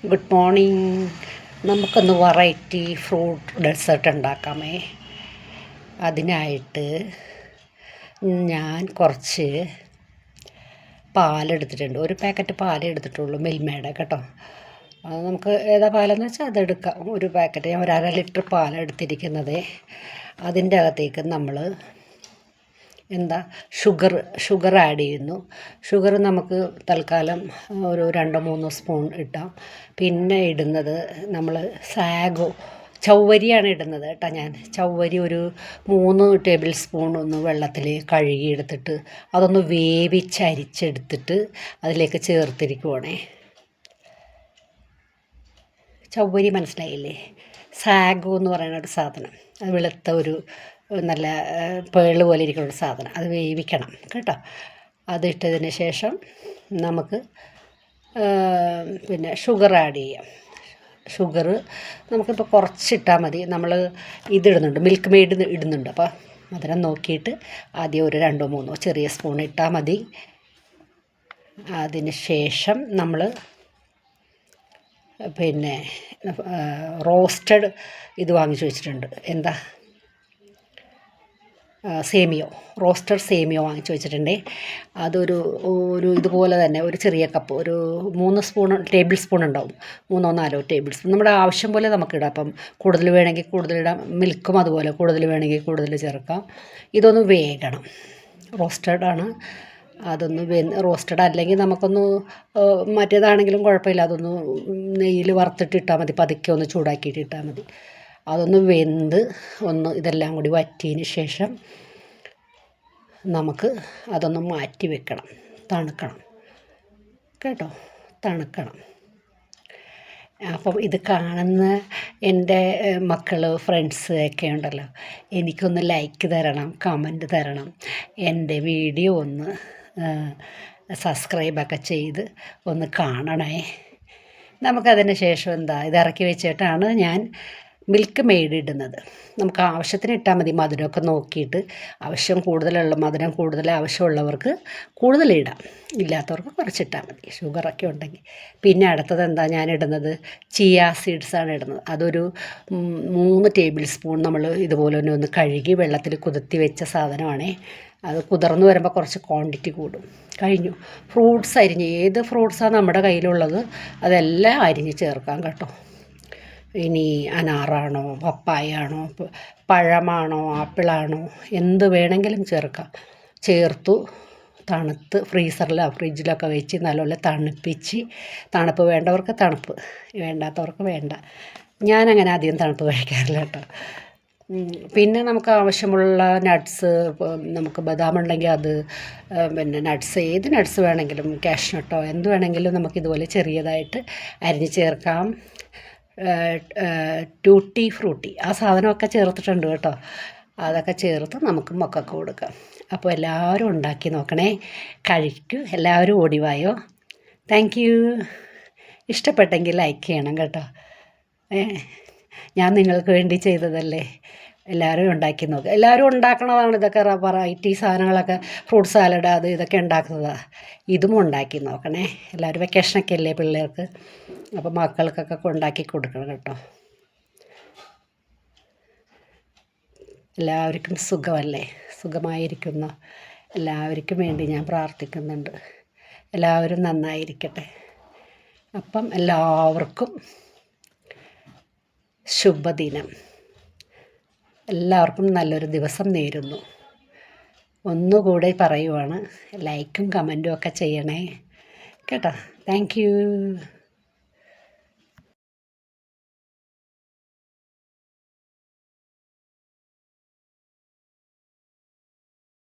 Good morning. നമുക്കൊന്ന് variety fruit desert ഉണ്ടാക്കാമേ. അതിനായിട്ട് ഞാൻ കുറച്ച് പാലെടുത്തിട്ടുണ്ട്. ഒരു പാക്കറ്റ് പാലേ എടുത്തിട്ടുള്ളൂ, മിൽമയുടെ കേട്ടോ. അത് നമുക്ക് ഏതാ പാലെന്ന് വെച്ചാൽ അതെടുക്കാം. ഒരു പാക്കറ്റ്, ഞാൻ ഒരു 1/2 ലിറ്റർ പാലെടുത്തിരിക്കുന്നത്. അതിൻ്റെ അകത്തേക്ക് നമ്മൾ ഷുഗർ ആഡ് ചെയ്യുന്നു. ഷുഗർ നമുക്ക് തൽക്കാലം ഒരു 2-3 സ്പൂൺ ഇട്ടാം. പിന്നെ ഇടുന്നത് നമ്മൾ ചവ്വരിയാണ് ഇടുന്നത് കേട്ടോ. ഞാൻ ചവ്വരി ഒരു 3 ടേബിൾ സ്പൂൺ ഒന്ന് വെള്ളത്തിൽ കഴുകിയെടുത്തിട്ട് അതൊന്ന് വേവിച്ചരിച്ചെടുത്തിട്ട് അതിലേക്ക് ചേർത്തിരിക്കുവാണേ. ചവ്വരി മനസ്സിലായില്ലേ? സാഗോ എന്ന് പറയുന്ന ഒരു സാധനം, അത് വെളുത്ത ഒരു നല്ല പേള് പോലെ ഇരിക്കുന്ന ഒരു സാധനം, അത് വേവിക്കണം കേട്ടോ. അതിട്ടതിന് ശേഷം നമുക്ക് പിന്നെ ഷുഗർ ആഡ് ചെയ്യാം. ഷുഗർ നമുക്കിപ്പോൾ കുറച്ചിട്ടാൽ മതി. നമ്മൾ ഇതിടുന്നുണ്ട്, മിൽക്ക് മെയ്ഡ് ഇടുന്നുണ്ട്. അപ്പോൾ മധുരം നോക്കിയിട്ട് ആദ്യം ഒരു 2-3 ചെറിയ സ്പൂൺ ഇട്ടാൽ മതി. അതിന് ശേഷം നമ്മൾ പിന്നെ റോസ്റ്റഡ് ഇത് വാങ്ങിച്ചു വെച്ചിട്ടുണ്ട്. റോസ്റ്റഡ് സേമിയോ വാങ്ങിച്ചു വെച്ചിട്ടുണ്ട്. അതൊരു ഇതുപോലെ തന്നെ ഒരു ചെറിയ കപ്പ്, ഒരു 3 ടേബിൾ സ്പൂൺ ഉണ്ടാവും. 3-4 ടേബിൾ സ്പൂൺ നമ്മുടെ ആവശ്യം പോലെ നമുക്കിടാം. അപ്പം കൂടുതൽ വേണമെങ്കിൽ കൂടുതലിടാം. മിൽക്കും അതുപോലെ കൂടുതൽ വേണമെങ്കിൽ കൂടുതൽ ചേർക്കാം. ഇതൊന്ന് വേകണം. റോസ്റ്റഡാണ്, അതൊന്ന് റോസ്റ്റഡ് അല്ലെങ്കിൽ നമുക്കൊന്ന് മറ്റേതാണെങ്കിലും കുഴപ്പമില്ല. അതൊന്ന് നെയ്യിൽ വറുത്തിട്ടിട്ടാൽ മതി, പതുക്കെ ഒന്ന് ചൂടാക്കിയിട്ട് ഇട്ടാൽ മതി. അതൊന്ന് വെന്ത് ഇതെല്ലാം കൂടി വറ്റിയതിന് ശേഷം നമുക്ക് അതൊന്ന് മാറ്റി വെക്കണം, തണുക്കണം കേട്ടോ, തണുക്കണം. അപ്പം ഇത് കാണുന്ന എൻ്റെ മക്കൾ, ഫ്രണ്ട്സ് ഒക്കെ ഉണ്ടല്ലോ, എനിക്കൊന്ന് ലൈക്ക് തരണം, കമൻറ്റ് തരണം. എൻ്റെ വീഡിയോ ഒന്ന് സബ്സ്ക്രൈബൊക്കെ ചെയ്ത് ഒന്ന് കാണണേ. നമുക്കതിന് ശേഷം ഇത് ഇറക്കി വെച്ചിട്ടാണ് ഞാൻ മിൽക്ക് മെയ്ഡ് ഇടുന്നത്. നമുക്ക് ആവശ്യത്തിന് ഇട്ടാൽ മതി. മധുരമൊക്കെ നോക്കിയിട്ട് മധുരം കൂടുതൽ ആവശ്യമുള്ളവർക്ക് കൂടുതലിടാം, ഇല്ലാത്തവർക്ക് കുറച്ചിട്ടാൽ മതി, ഷുഗറൊക്കെ ഉണ്ടെങ്കിൽ. പിന്നെ അടുത്തത് ഞാൻ ഇടുന്നത് ചിയ സീഡ്സാണ് ഇടുന്നത്. അതൊരു 3 ടേബിൾ സ്പൂൺ നമ്മൾ ഇതുപോലെ തന്നെ ഒന്ന് കഴുകി വെള്ളത്തിൽ കുതിർത്തി വെച്ച സാധനമാണേ. അത് കുതിർന്ന് വരുമ്പോൾ കുറച്ച് ക്വാണ്ടിറ്റി കൂടും. കഴിഞ്ഞു. ഫ്രൂട്ട്സ് അരിഞ്ഞ്, ഏത് ഫ്രൂട്ട്സാണ് നമ്മുടെ കയ്യിലുള്ളത് അതെല്ലാം അരിഞ്ഞ് ചേർക്കാം കേട്ടോ. ഇനി അനാറാണോ, പപ്പായാണോ, പഴമാണോ, ആപ്പിളാണോ, എന്ത് വേണമെങ്കിലും ചേർക്കാം. ചേർത്തു തണുത്ത് ഫ്രിഡ്ജിലൊക്കെ വെച്ച് നല്ലപോലെ തണുപ്പിച്ച്, തണുപ്പ് വേണ്ടവർക്ക് തണുപ്പ്, വേണ്ടാത്തവർക്ക് വേണ്ട. ഞാനങ്ങനെ അധികം തണുപ്പ് കഴിക്കാറില്ല കേട്ടോ. പിന്നെ നമുക്ക് ആവശ്യമുള്ള നട്ട്സ്, നമുക്ക് ബദാം ഉണ്ടെങ്കിൽ അത്, പിന്നെ ഏത് നട്ട്സ് വേണമെങ്കിലും, കാഷ്നട്ടോ എന്ത് വേണമെങ്കിലും നമുക്കിതുപോലെ ചെറിയതായിട്ട് അരിഞ്ഞ് ചേർക്കാം. ടൂട്ടി ഫ്രൂട്ടി ആ സാധനമൊക്കെ ചേർത്തിട്ടുണ്ട് കേട്ടോ. അതൊക്കെ ചേർത്ത് നമുക്ക് മക്കൾക്ക് കൊടുക്കാം. അപ്പോൾ എല്ലാവരും ഉണ്ടാക്കി നോക്കണേ, കഴിക്കൂ, എല്ലാവരും ഓടിവായോ. Thank you. ഇഷ്ടപ്പെട്ടെങ്കിൽ ലൈക്ക് ചെയ്യണം കേട്ടോ. ഞാൻ നിങ്ങൾക്ക് വേണ്ടി ചെയ്തതല്ലേ. എല്ലാവരും ഉണ്ടാക്കി നോക്കുക. എല്ലാവരും ഉണ്ടാക്കണതാണ് ഇതൊക്കെ, വെറൈറ്റി സാധനങ്ങളൊക്കെ, ഫ്രൂട്ട് സാലഡ് അത് ഇതൊക്കെ ഉണ്ടാക്കുന്നതാണ്. ഇതും ഉണ്ടാക്കി നോക്കണേ. എല്ലാവരും വെക്കേഷനൊക്കെ അല്ലേ പിള്ളേർക്ക്, അപ്പോൾ മക്കൾക്കൊക്കെ ഉണ്ടാക്കി കൊടുക്കണം കേട്ടോ. എല്ലാവർക്കും സുഖമല്ലേ? സുഖമായിരിക്കുന്ന എല്ലാവർക്കും വേണ്ടി ഞാൻ പ്രാർത്ഥിക്കുന്നുണ്ട്. എല്ലാവരും നന്നായിരിക്കട്ടെ. അപ്പം എല്ലാവർക്കും ശുഭദിനം. എല്ലാവർക്കും നല്ലൊരു ദിവസം നേരുന്നു. ഒന്നുകൂടെ പറയുവാണ്, ലൈക്കും കമൻറ്റും ഒക്കെ ചെയ്യണേ കേട്ടോ. Thank you.